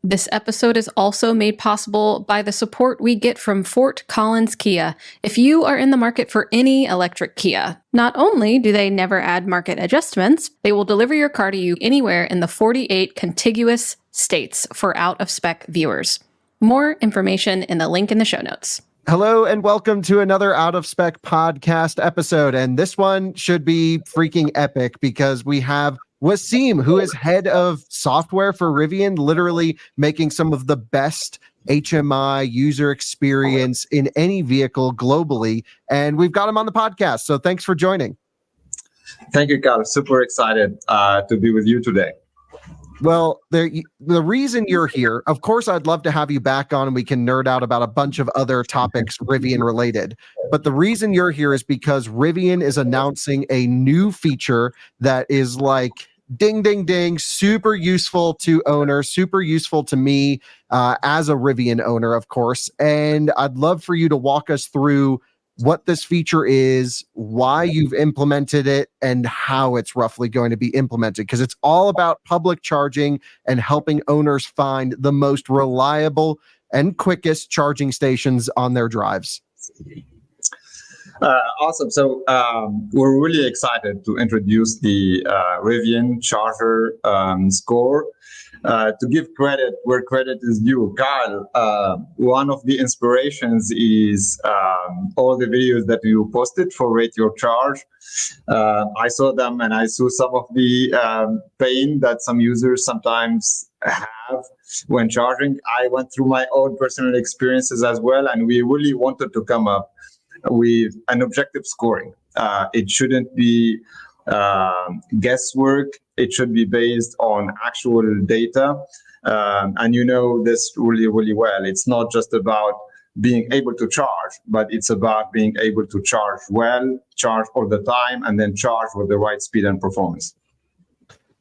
This episode is also made possible by the support we get from Fort Collins Kia. If you are in the market for any electric Kia, not only do they never add market adjustments, they will deliver your car to you anywhere in the 48 contiguous states for out-of-spec viewers. More information in the link in the show notes. Hello and welcome to another Out of Spec podcast episode. And this one should be freaking epic because we have Wassym, who is head of software for Rivian, literally making some of the best HMI user experience in any vehicle globally. And we've got him on the podcast. So thanks for joining. Thank you, Carl. Super excited to be with you today. Well, the reason you're here, of course, I'd love to have you back on and we can nerd out about a bunch of other topics Rivian related. But the reason you're here is because Rivian is announcing a new feature that is like ding, ding, ding, super useful to owners, super useful to me as a Rivian owner, of course. And I'd love for you to walk us through what this feature is, why you've implemented it, and how it's roughly going to be implemented, because it's all about public charging and helping owners find the most reliable and quickest charging stations on their drives. Awesome. So we're really excited to introduce the Rivian Charger Score. To give credit where credit is due, Carl, one of the inspirations is all the videos that you posted for Rate Your Charge. I saw them and I saw some of the pain that some users sometimes have when charging. I went through my own personal experiences as well, and we really wanted to come up with an objective scoring. It shouldn't be guesswork. It should be based on actual data. And you know this really, really well. It's not just about being able to charge, but it's about being able to charge well, charge all the time, and then charge with the right speed and performance.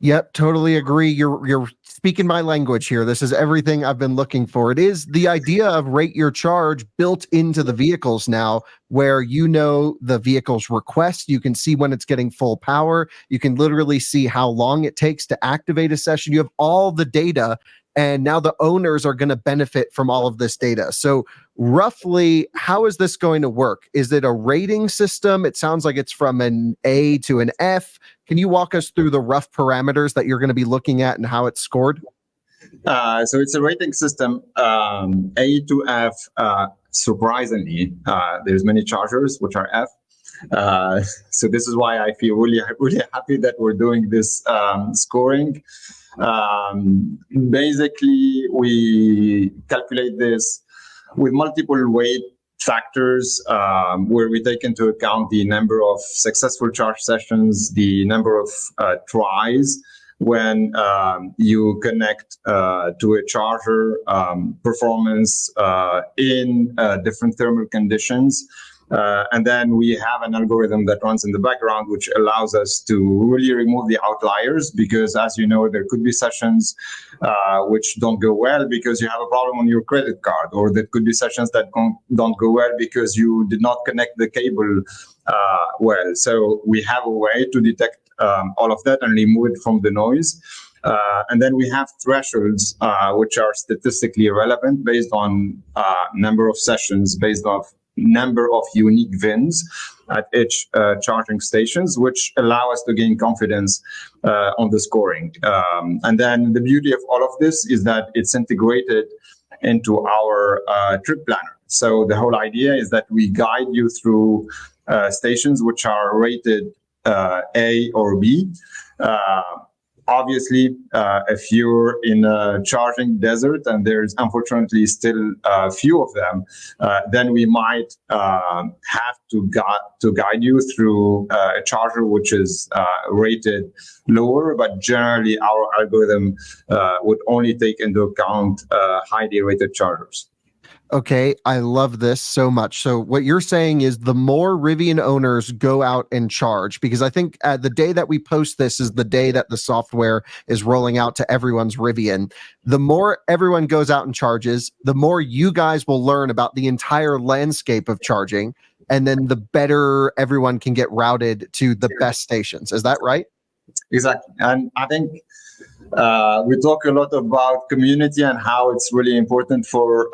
Yep, totally agree. You're speaking my language here. This is everything I've been looking for. It is the idea of Rate Your Charge built into the vehicles now, where you know the vehicle's request. You can see when it's getting full power. You can literally see how long it takes to activate a session. You have all the data, and now the owners are going to benefit from all of this data. So roughly, how is this going to work? Is it a rating system? It sounds like it's from an A to an F. Can you walk us through the rough parameters that you're going to be looking at and how it's scored? So it's a rating system, A to F. Surprisingly, there's many chargers which are F. So this is why I feel really, really happy that we're doing this scoring. Basically, we calculate this with multiple weight factors where we take into account the number of successful charge sessions, the number of tries when you connect to a charger, performance in different thermal conditions. And then we have an algorithm that runs in the background, which allows us to really remove the outliers, because as you know, there could be sessions which don't go well because you have a problem on your credit card, or there could be sessions that don't go well because you did not connect the cable well. So we have a way to detect all of that and remove it from the noise. And then we have thresholds, which are statistically relevant based on number of sessions, based on number of unique VINs at each charging stations, which allow us to gain confidence on the scoring. And then the beauty of all of this is that it's integrated into our trip planner. So the whole idea is that we guide you through stations which are rated A or B. Obviously, if you're in a charging desert and there's unfortunately still a few of them, then we might have to guide you through a charger which is rated lower. But generally, our algorithm would only take into account highly rated chargers. Okay, I love this so much. So what you're saying is the more Rivian owners go out and charge, because I think the day that we post this is the day that the software is rolling out to everyone's Rivian. The more everyone goes out and charges, the more you guys will learn about the entire landscape of charging, and then the better everyone can get routed to the best stations. Is that right? Exactly. And I think We talk a lot about community and how it's really important for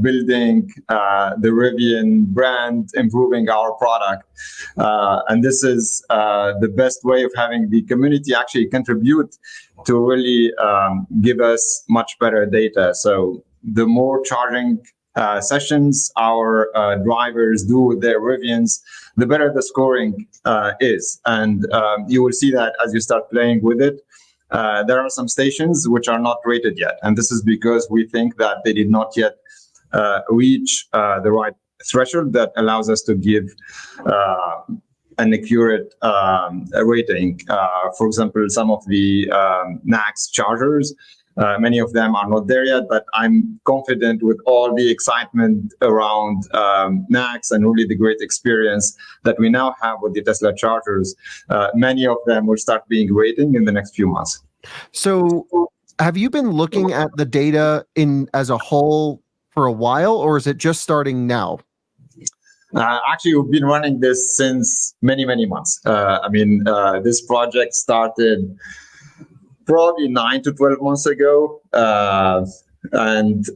building the Rivian brand, improving our product. And this is the best way of having the community actually contribute to really give us much better data. So the more charging sessions our drivers do with their Rivians, the better the scoring is. And you will see that as you start playing with it. There are some stations which are not rated yet. And this is because we think that they did not yet reach the right threshold that allows us to give an accurate rating. For example, some of the NACS chargers, many of them are not there yet, but I'm confident with all the excitement around NACS and really the great experience that we now have with the Tesla chargers. Many of them will start being rated in the next few months. So have you been looking at the data in as a whole for a while, or is it just starting now? Actually, we've been running this since many, many months. This project started probably 9 to 12 months ago. And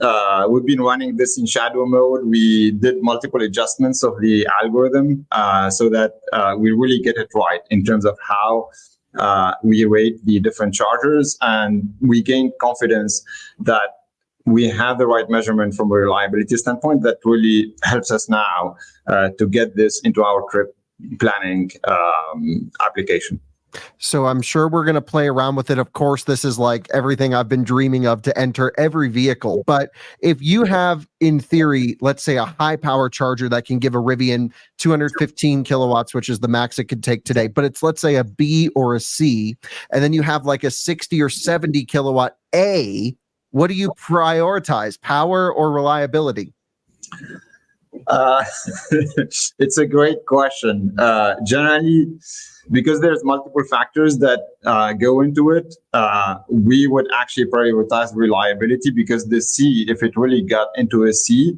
we've been running this in shadow mode. We did multiple adjustments of the algorithm so that we really get it right in terms of how we rate the different chargers. And we gained confidence that we have the right measurement from a reliability standpoint that really helps us now to get this into our trip planning application. So I'm sure we're going to play around with it. Of course, this is like everything I've been dreaming of to enter every vehicle. But if you have, in theory, let's say a high power charger that can give a Rivian 215 kilowatts, which is the max it could take today, but it's, let's say, a B or a C, and then you have like a 60 or 70 kilowatt A, what do you prioritize, power or reliability? It's a great question. Generally, because there's multiple factors that go into it, we would actually prioritize reliability, because the C, if it really got into a C,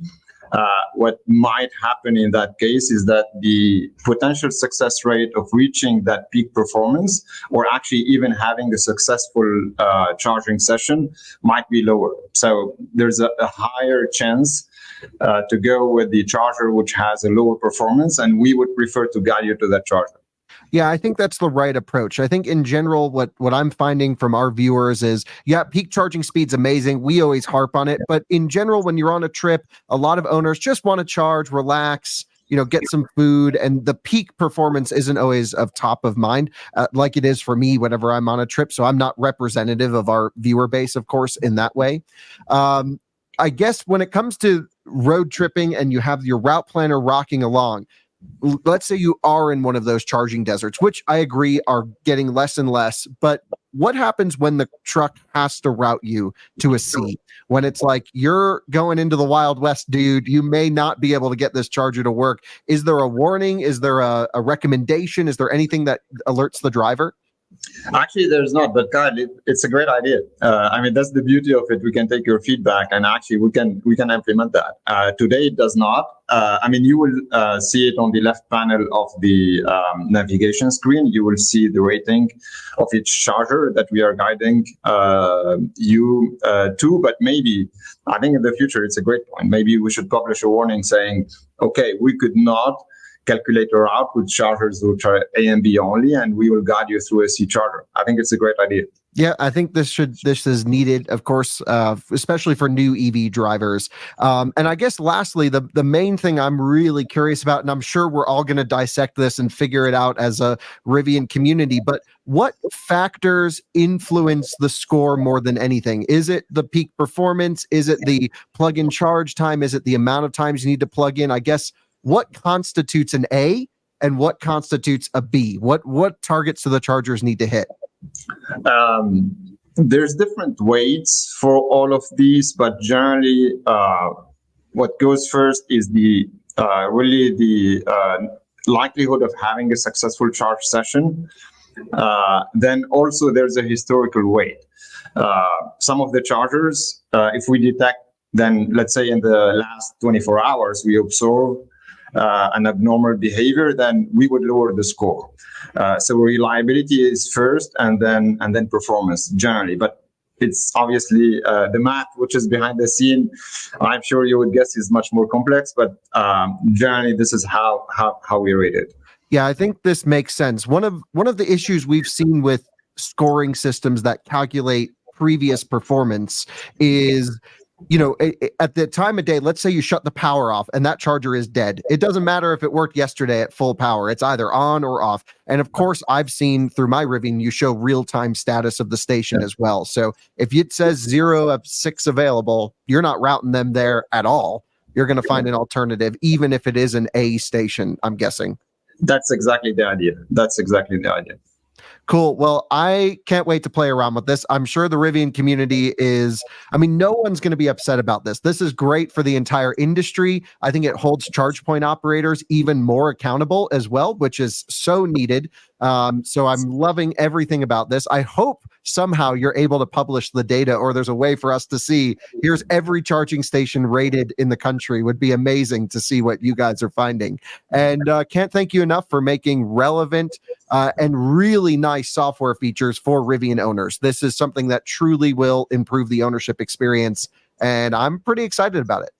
what might happen in that case is that the potential success rate of reaching that peak performance, or actually even having a successful charging session, might be lower. So there's a higher chance to go with the charger which has a lower performance, and we would prefer to guide you to that charger. Yeah, I think that's the right approach. I think in general, what I'm finding from our viewers is, yeah, peak charging speed's amazing. We always harp on it. But in general, when you're on a trip, a lot of owners just want to charge, relax, get some food, and the peak performance isn't always of top of mind, like it is for me whenever I'm on a trip. So I'm not representative of our viewer base, of course, in that way. I guess when it comes to road tripping and you have your route planner rocking along, let's say you are in one of those charging deserts, which I agree are getting less and less, but what happens when the truck has to route you to a C? When it's like, you're going into the Wild West, dude, you may not be able to get this charger to work. Is there a warning? Is there a recommendation? Is there anything that alerts the driver? Actually, there's not, but Kyle, it's a great idea. That's the beauty of it. We can take your feedback, and actually we can implement that. Today it does not. You will see it on the left panel of the navigation screen. You will see the rating of each charger that we are guiding you to. But maybe, I think in the future, it's a great point. Maybe we should publish a warning saying, okay, we could not calculate a route with chargers which are A and B only, and we will guide you through a C charger. I think it's a great idea. Yeah, I think this is needed, of course, especially for new EV drivers. And I guess lastly, the main thing I'm really curious about, and I'm sure we're all going to dissect this and figure it out as a Rivian community, but what factors influence the score more than anything? Is it the peak performance? Is it the plug-in charge time? Is it the amount of times you need to plug in? I guess, what constitutes an A and what constitutes a B? What targets do the chargers need to hit? There's different weights for all of these, but generally what goes first is the likelihood of having a successful charge session. Then also there's a historical weight. Some of the chargers, if we detect, then let's say in the last 24 hours, we observe an abnormal behavior, then we would lower the score. So reliability is first, and then performance generally. But it's obviously the math which is behind the scene. I'm sure you would guess is much more complex, but generally this is how we rate it. Yeah, I think this makes sense. One of the issues we've seen with scoring systems that calculate previous performance is, at the time of day, let's say you shut the power off and that charger is dead. It doesn't matter if it worked yesterday at full power. It's either on or off. And of course, I've seen through my Rivian, you show real-time status of the station as well. So if it says 0 of 6 available, you're not routing them there at all. You're going to find an alternative, even if it is an A station, I'm guessing. That's exactly the idea. Cool. Well, I can't wait to play around with this. I'm sure the Rivian community no one's going to be upset about this. This is great for the entire industry. I think it holds charge point operators even more accountable as well, which is so needed. So I'm loving everything about this. I hope somehow you're able to publish the data, or there's a way for us to see, here's every charging station rated in the country. Would be amazing to see what you guys are finding. And can't thank you enough for making relevant and really nice software features for Rivian owners. This is something that truly will improve the ownership experience, and I'm pretty excited about it.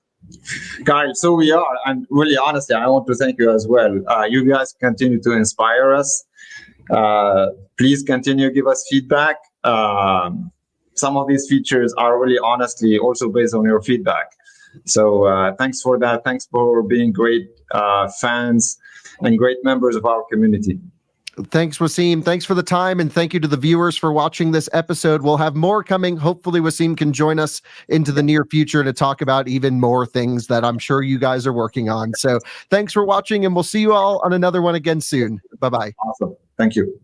Guys, so we are, and really honestly, I want to thank you as well. You guys continue to inspire us. Please continue to give us feedback. Some of these features are really honestly also based on your feedback. So thanks for that. Thanks for being great fans and great members of our community. Thanks, Wassym. Thanks for the time, and thank you to the viewers for watching this episode. We'll have more coming. Hopefully, Wassym can join us into the near future to talk about even more things that I'm sure you guys are working on. So thanks for watching, and we'll see you all on another one again soon. Bye-bye. Awesome. Thank you.